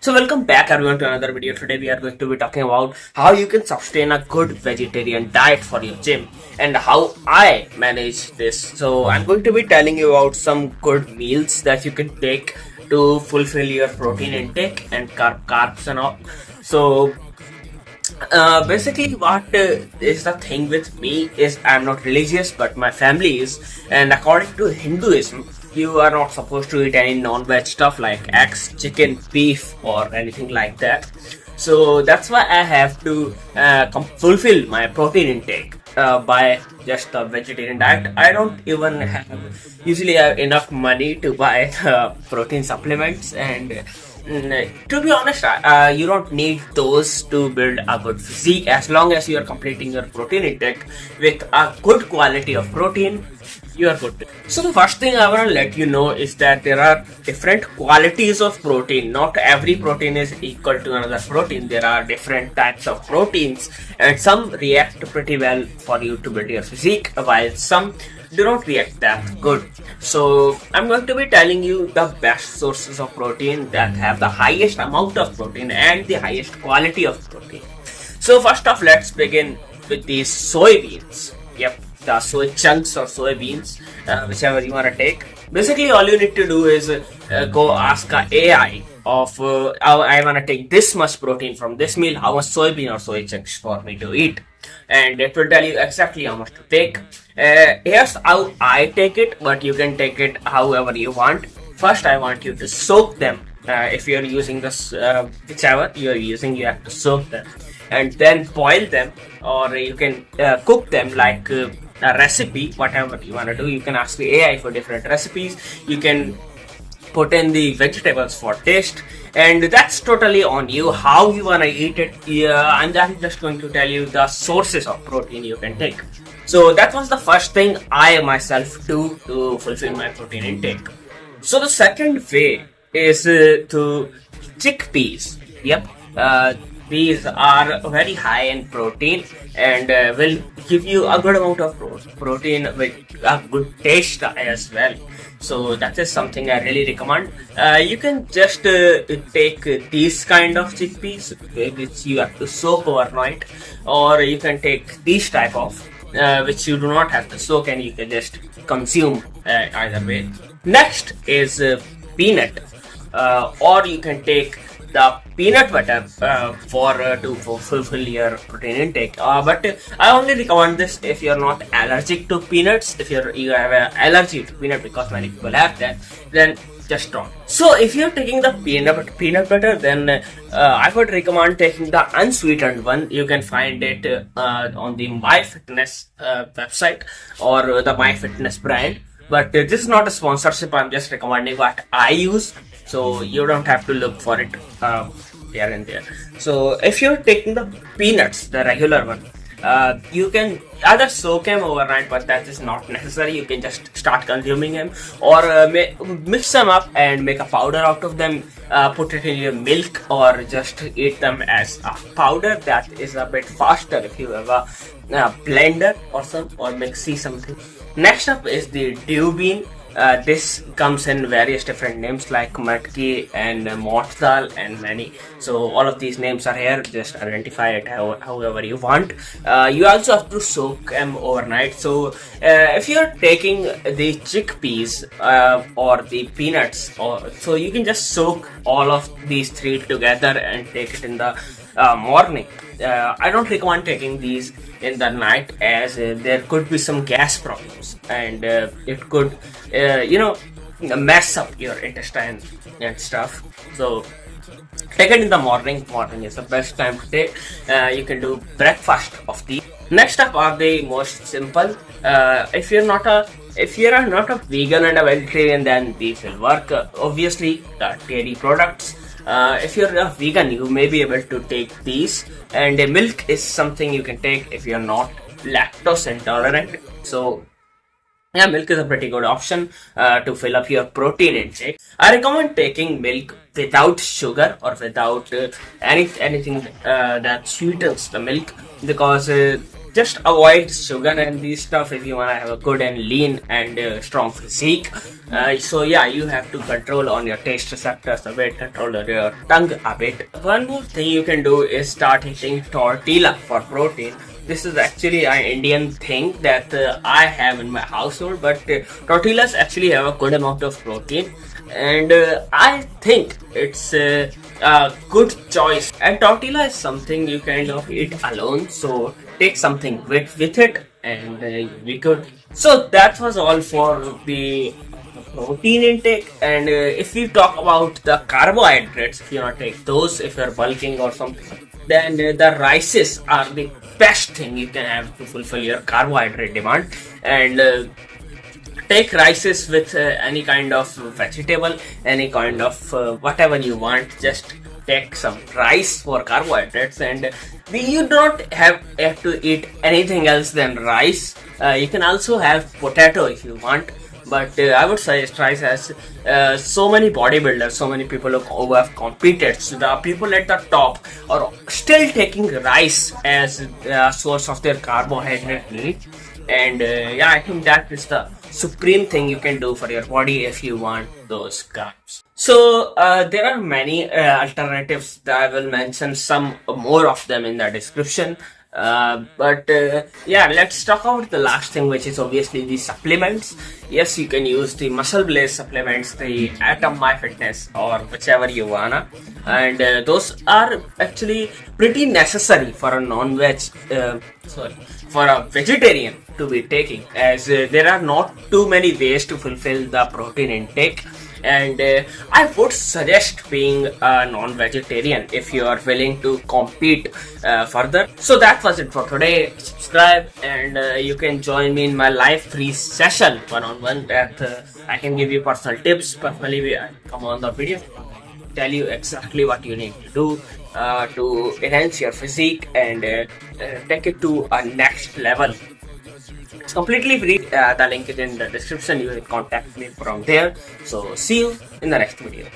So welcome back everyone to another video. Today we are going to be talking about how you can sustain a good vegetarian diet for your gym and how I manage this. So I'm going to be telling you about some good meals that you can take to fulfill your protein intake and carbs and all. So basically what is the thing with me is I'm not religious but my family is, and according to Hinduism you are not supposed to eat any non-veg stuff like eggs, chicken, beef or anything like that. So that's why I have to fulfill my protein intake by just a vegetarian diet. I don't even usually have enough money to buy protein supplements, and to be honest, you don't need those to build a good physique. As long as you are completing your protein intake with a good quality of protein, you are good. So the first thing I want to let you know is that there are different qualities of protein. Not every protein is equal to another protein. There are different types of proteins, and some react pretty well for you to build your physique, while some do not react that good. So I'm going to be telling you the best sources of protein that have the highest amount of protein and the highest quality of protein. So first off, let's begin with these soybeans. Yep, the soy chunks or soybeans, whichever you want to take. Basically all you need to do is go ask a AI of I want to take this much protein from this meal, how much soybean or soy chunks for me to eat, and it will tell you exactly how much to take. Here's how I take it, but you can take it however you want. First I want you to soak them. If you're using this whichever you're using, you have to soak them and then boil them, or you can cook them like a recipe, whatever you want to do. You can ask the AI for different recipes. You can put in the vegetables for taste, and that's totally on you how you want to eat it. And I'm just going to tell you the sources of protein you can take. So that was the first thing I myself do to fulfill my protein intake. So the second way is to chickpeas. Yep, these are very high in protein and will give you a good amount of protein with a good taste as well. So that is something I really recommend. You can just take these kind of chickpeas which you have to soak overnight, or you can take these type of which you do not have to soak and you can just consume either way. Next is peanut, or you can take the peanut butter to fulfill your protein intake. But I only recommend this if you're not allergic to peanuts. If you have an allergy to peanut, because many people have that, then just don't. So if you're taking the peanut butter, then I would recommend taking the unsweetened one. You can find it on the MyFitness website or the MyFitness brand. But this is not a sponsorship. I'm just recommending what I use, so you don't have to look for it here and there. So if you're taking the peanuts, the regular one, you can either soak them overnight, but that is not necessary. You can just start consuming them, or mix them up and make a powder out of them. Put it in your milk, or just eat them as a powder. That is a bit faster if you have a blender or mixie something. Next up is the dew bean. This comes in various different names like matki and moth dal and many. So all of these names are here. Just identify it however you want. You also have to soak them overnight. So if you're taking the chickpeas or the peanuts, so you can just soak all of these three together and take it in the morning. I don't recommend taking these in the night, as there could be some gas problems, and it could mess up your intestine and stuff. So take it in the morning. Morning is the best time to take. You can do breakfast of these. Next up are the most simple. If you're not a vegan and a vegetarian, then these will work. Obviously the dairy products. If you're a vegan, you may be able to take these, and milk is something you can take if you're not lactose intolerant. So yeah, milk is a pretty good option to fill up your protein intake. I recommend taking milk without sugar or without anything that sweetens the milk, because just avoid sugar and these stuff if you want to have a good and lean and strong physique. So yeah, you have to control on your taste receptors a bit, control on your tongue a bit. One more thing you can do is start eating tortilla for protein. This is actually an Indian thing that I have in my household, but tortillas actually have a good amount of protein, and I think it's a good choice. And tortilla is something you kind of eat alone, so take something with it, and you'll be good. So that was all for the protein intake. And if we talk about the carbohydrates, if you want to take those, if you're bulking or something, then the rices are the best thing you can have to fulfill your carbohydrate demand. And take rices with any kind of vegetable, any kind of whatever you want. Just take some rice for carbohydrates, and you don't have to eat anything else than rice. You can also have potato if you want, but I would suggest rice as so many bodybuilders, so many people who have competed, so the people at the top are still taking rice as a source of their carbohydrate need. And yeah, I think that is the supreme thing you can do for your body if you want those carbs. So there are many alternatives that I will mention some more of them in the description. But yeah, let's talk about the last thing, which is obviously the supplements. Yes, you can use the muscle blaze supplements, the Atom My Fitness, or whichever you wanna, and those are actually pretty necessary for a non-veg for a vegetarian to be taking, as there are not too many ways to fulfill the protein intake. And I would suggest being a non-vegetarian if you are willing to compete further. So that was it for today. Subscribe, and you can join me in my live free session one-on-one that I can give you personal tips. Personally, I come on the video, tell you exactly what you need to do to enhance your physique and take it to a next level. It's completely free. The link is in the description. You will contact me from there. So see you in the next video.